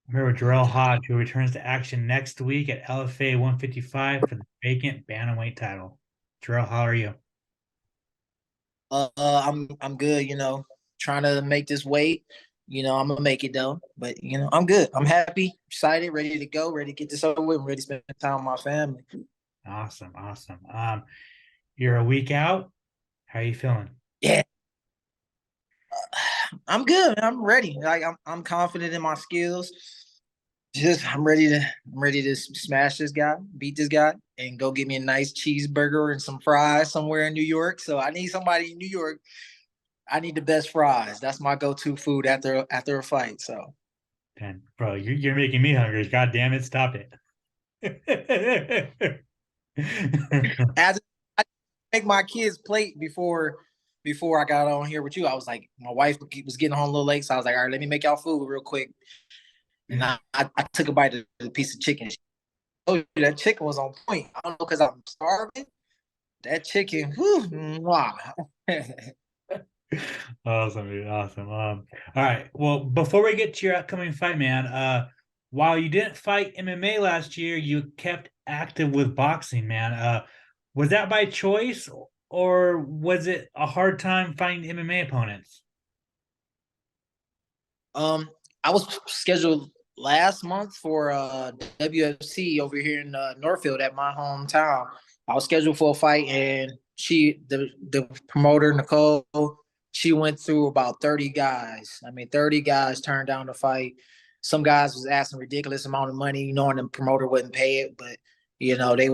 I'm here with Jerrell Hodge, who returns to action next week at LFA 155 for the vacant bantamweight title. Jerrell, how are you? I'm good. Trying to make this weight. I'm gonna make it though. But I'm good. I'm happy, excited, ready to go, ready to get this over with, and ready to spend time with my family. Awesome, awesome. You're a week out. How are you feeling? Yeah, I'm good. I'm ready. Like I'm confident in my skills. I'm ready to smash this guy, beat this guy, and go get me a nice cheeseburger and some fries somewhere in New York. So I need somebody in New York. I need the best fries. That's my go-to food after a fight. So And bro, you're making me hungry. God damn it, stop it. as I make my kids plate before I got on here with you, I was like, my wife was getting home a little late, so I was like, all right, let me make y'all food real quick. And I took a bite of the piece of chicken. Oh, that chicken was on point. I don't know because I'm starving. That chicken, whew, wow. Awesome, dude. Awesome. All right. Well, before we get to your upcoming fight, man, while you didn't fight MMA last year, you kept active with boxing, man. Was that by choice or was it a hard time finding MMA opponents? um, I was scheduled last month for WFC over here in Northfield at my hometown. I was scheduled for a fight, and the promoter Nicole, she went through about 30 guys. I mean, 30 guys turned down the fight. Some guys was asking ridiculous amount of money, knowing the promoter wouldn't pay it, but they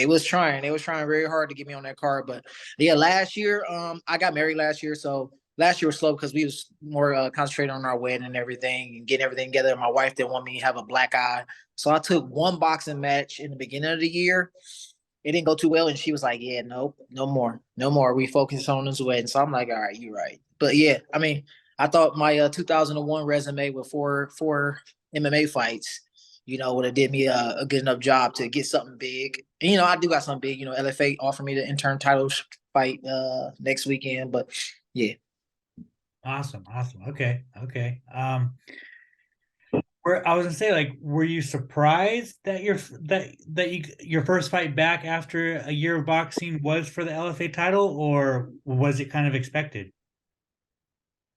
was trying very hard to get me on that card. But yeah, last year, I got married last year, so last year was slow because we was more concentrated on our wedding and everything and getting everything together. My wife didn't want me to have a black eye, so I took one boxing match in the beginning of the year. It didn't go too well, and she was like, "Yeah, nope, no more, no more. We focus on this wedding." So I'm like, "All right, you're right." But yeah, I mean, I thought my 2001 resume with four MMA fights, would have did me a good enough job to get something big. And, I do got something big. LFA offered me the interim title fight next weekend, but yeah. Awesome, awesome. Okay, okay. I was gonna say, like, were you surprised that your first fight back after a year of boxing was for the LFA title, or was it kind of expected?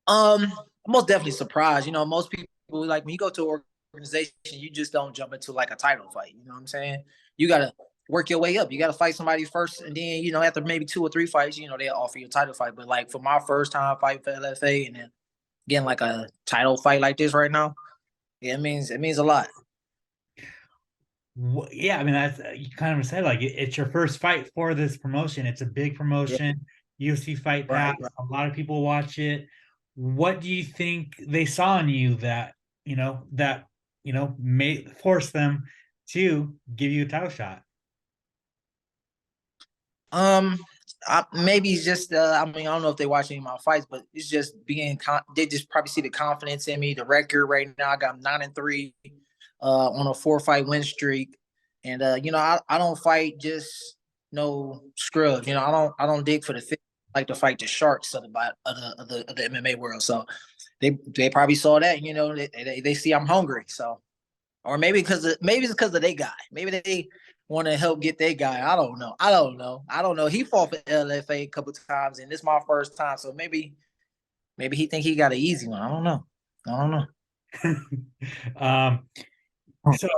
I'm most definitely surprised. Most people like when you go to an organization, you just don't jump into like a title fight. You know what I'm saying? You gotta work your way up. You gotta fight somebody first, and then after maybe two or three fights, they'll offer you a title fight. But like for my first time fighting for LFA, and then getting like a title fight like this right now, yeah, it means a lot. Yeah, I mean that's you kind of said like it's your first fight for this promotion. It's a big Yeah, promotion. UFC Fight Pass. right, right. A lot of people watch it. What do you think they saw in you that may force them to give you a title shot? Um, maybe it's just I mean, I don't know if they watch any of my fights, but it's just they just probably see the confidence in me. The record right now, I got 9-3 on a 4 fight win streak, and I don't fight just no scrubs. I don't dig for the fit. I like to fight the sharks of the MMA world. So they probably saw that. They see I'm hungry. So or maybe it's because of their guy. Maybe they want to help get their guy. I don't know. I don't know. He fought for LFA a couple times, and this is my first time. So maybe he think he got an easy one. I don't know. I don't know. um, so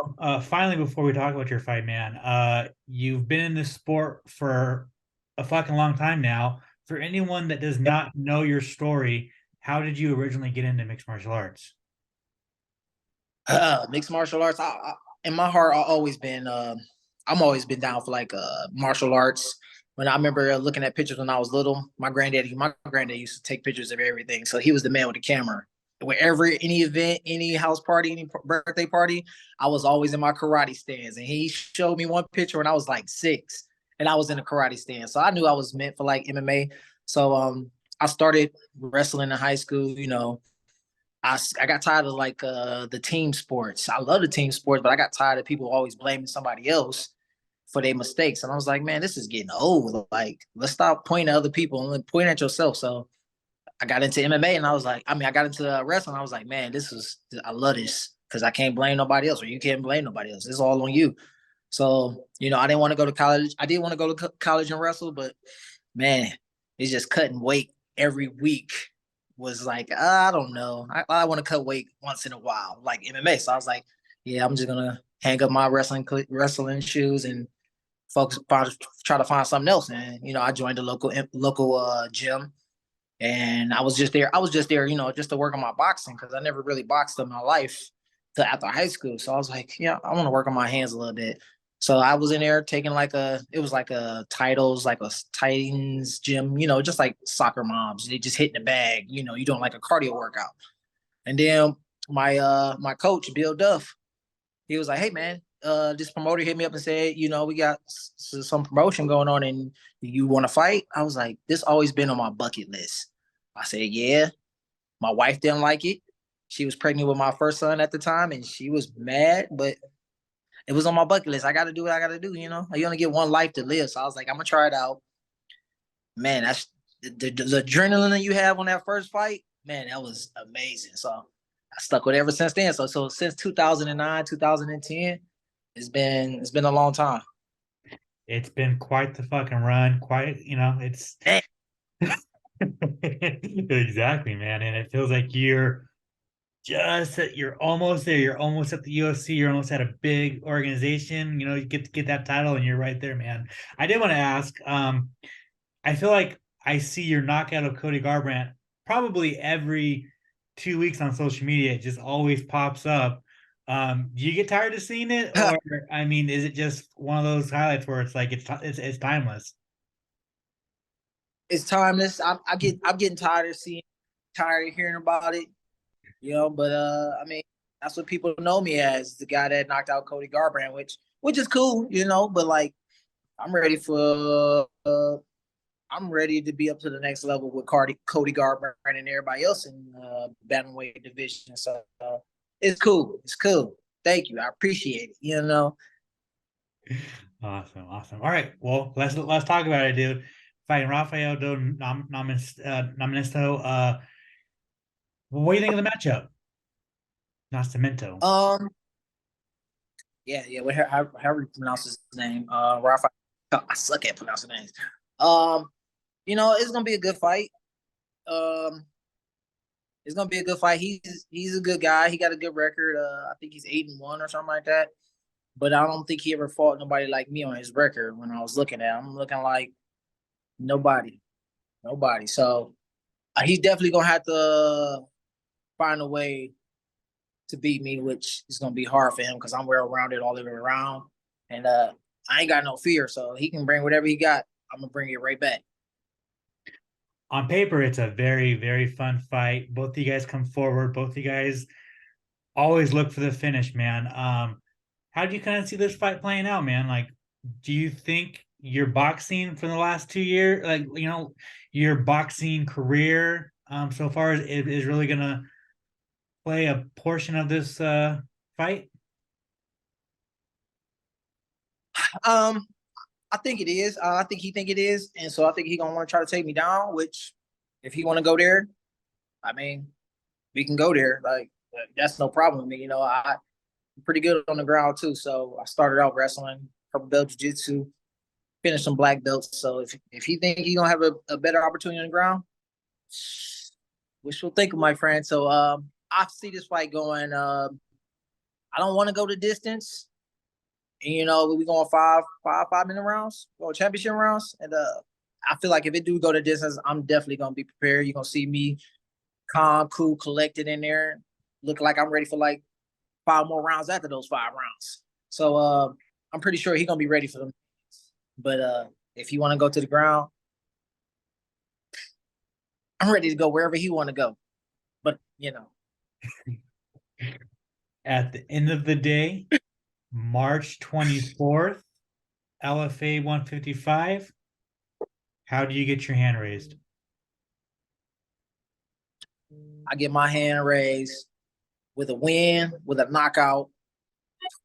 finally, before we talk about your fight, man, you've been in this sport for a fucking long time now. For anyone that does not know your story, how did you originally get into mixed martial arts? Mixed martial arts. In my heart, I'm always been down for like martial arts. When I remember looking at pictures when I was little, my granddad used to take pictures of everything. So he was the man with the camera. Wherever any event, any house party, any birthday party, I was always in my karate stands. And he showed me one picture when I was like 6, and I was in a karate stand. So I knew I was meant for like MMA. So I started wrestling in high school. I got tired of like the team sports. I love the team sports, but I got tired of people always blaming somebody else for their mistakes. And I was like, man, this is getting old. Like, let's stop pointing at other people and point at yourself. So I got into MMA, and I got into wrestling. I was like, man, I love this. because I can't blame nobody else, or you can't blame nobody else. It's all on you. So, I didn't want to go to college. I did want to go to college and wrestle, but man, it's just cutting weight every week was like, I don't know. I want to cut weight once in a while, like MMA. So I was like, yeah, I'm just gonna hang up my wrestling shoes and focus, try to find something else. And I joined a local gym, and I was just there. Just to work on my boxing because I never really boxed in my life till after high school. So I was like, yeah, I want to work on my hands a little bit. So I was in there taking it was like a titles, like a Titans gym, just like soccer moms. They just hitting the bag, you doing like a cardio workout. And then my coach, Bill Duff, he was like, hey man, this promoter hit me up and said, we got some promotion going on and you want to fight? I was like, this always been on my bucket list. I said, yeah. My wife didn't like it. She was pregnant with my first son at the time and she was mad, but it was on my bucket list. I got to do what I got to do. You only get one life to live. So I was like, I'm going to try it out. Man, that's the adrenaline that you have on that first fight. Man, that was amazing. So I stuck with it ever since then. So since 2009, 2010, it's been a long time. It's been quite the fucking run. It's Damn. exactly, man. And it feels like you're almost there. You're almost at the UFC. You're almost at a big organization. You get that title, and you're right there, man. I did want to ask. I feel like I see your knockout of Cody Garbrandt probably every 2 weeks on social media. It just always pops up. Do you get tired of seeing it, or I mean, is it just one of those highlights where it's like it's timeless? It's timeless. I'm getting tired of hearing about it. But I mean, that's what people know me as, the guy that knocked out Cody Garbrandt, which is cool, but like I'm ready to be up to the next level with Cody Garbrandt and everybody else in bantamweight division. So it's cool. It's cool. Thank you. I appreciate it. Awesome, awesome. All right, well, let's talk about it, dude. Fighting Rafael do Namisto. What do you think of the matchup? Nascimento. Um, yeah. However you pronounce his name, Rafael. I suck at pronouncing names. Um, it's gonna be a good fight. Um, it's gonna be a good fight. He's a good guy. He got a good record. I think he's 8-1 or something like that. But I don't think he ever fought nobody like me on his record. When I was looking at him, I'm looking like nobody, nobody. So he's definitely gonna have to find a way to beat me, which is gonna be hard for him because I'm well rounded all the way around, and I ain't got no fear. So he can bring whatever he got. I'm gonna bring it right back. On paper, it's a very, very fun fight. Both of you guys come forward. Both of you guys always look for the finish, man. How do you kind of see this fight playing out, man? Like, do you think your boxing for the last 2 years, like your boxing career, so far is really gonna play a portion of this fight? Um, I think it is. I think he think it is, and so I think he gonna want to try to take me down. Which, if he want to go there, I mean, we can go there. Like that's no problem with me. I'm pretty good on the ground too. So I started out wrestling, purple belt jiu-jitsu, finished some black belts. So if he think he gonna have a better opportunity on the ground, wishful thinking, my friend. So I see this fight going. I don't want to go the distance. And we going 5-minute rounds, going championship rounds. And I feel like if it do go the distance, I'm definitely gonna be prepared. You're gonna see me calm, cool, collected in there, look like I'm ready for like 5 more rounds after those 5 rounds. So I'm pretty sure he's gonna be ready for them. But if he want to go to the ground, I'm ready to go wherever he want to go. But At the end of the day, March 24th, LFA 155. How do you get your hand raised? I get my hand raised with a win, with a knockout.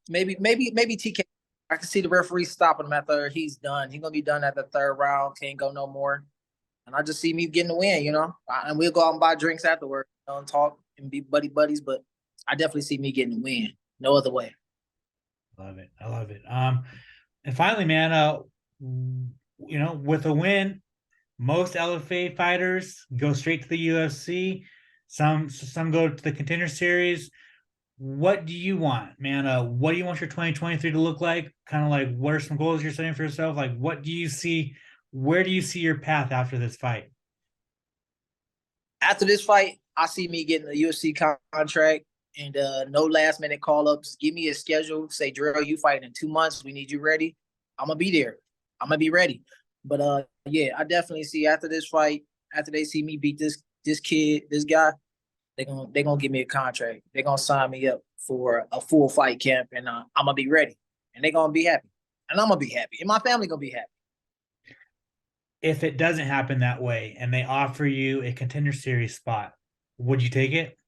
Maybe TK. I can see the referee stopping him after he's done. He's gonna be done at the third round. Can't go no more. And I just see me getting the win, and we'll go out and buy drinks afterward, and talk and be buddies. But I definitely see me getting the win. No other way. Love it. I love it. And finally, man, with a win, most LFA fighters go straight to the UFC. Some go to the Contender Series. What do you want, man? What do you want your 2023 to look like? Kind of like, what are some goals you're setting for yourself? Like, what do you see? Where do you see your path after this fight? After this fight, I see me getting a UFC contract and no last minute call ups. Give me a schedule. Say, Jerrell, you fighting in 2 months. We need you ready. I'm gonna be there. I'm gonna be ready. But yeah, I definitely see after this fight, after they see me beat this kid, this guy, they gonna give me a contract. They're gonna sign me up for a full fight camp, and I'm gonna be ready. And they're gonna be happy, and I'm gonna be happy, and my family gonna be happy. If it doesn't happen that way and they offer you a Contender Series spot, would you take it?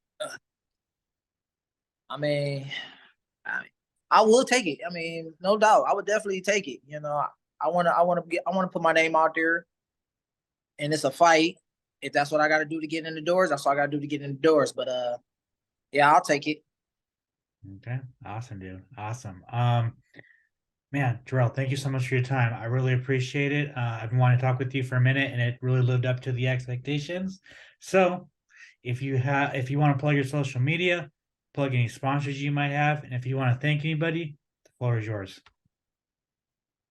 I mean, I will take it. I mean, no doubt, I would definitely take it. I wanna put my name out there, and it's a fight. If that's what I got to do to get in the doors, that's what I got to do to get in the doors. But yeah, I'll take it. Okay, awesome, dude. Awesome. Man, Jerrell, thank you so much for your time. I really appreciate it. I've been wanting to talk with you for a minute, and it really lived up to the expectations. So, if you want to plug your social media, plug any sponsors you might have, and if you want to thank anybody, the floor is yours.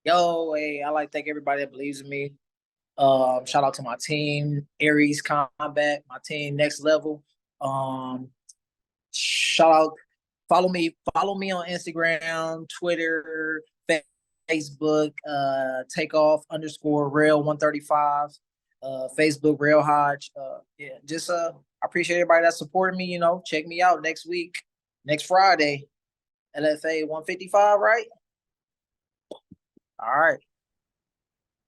Yo, hey, I like to thank everybody that believes in me. Shout out to my team, Aries Combat, my team Next Level. Shout out, follow me on Instagram, Twitter, Facebook, takeoff underscore rail 135, Facebook Jerrell Hodge. Yeah, just I appreciate everybody that supported me. Check me out next week, next Friday, LFA 155, right? All right.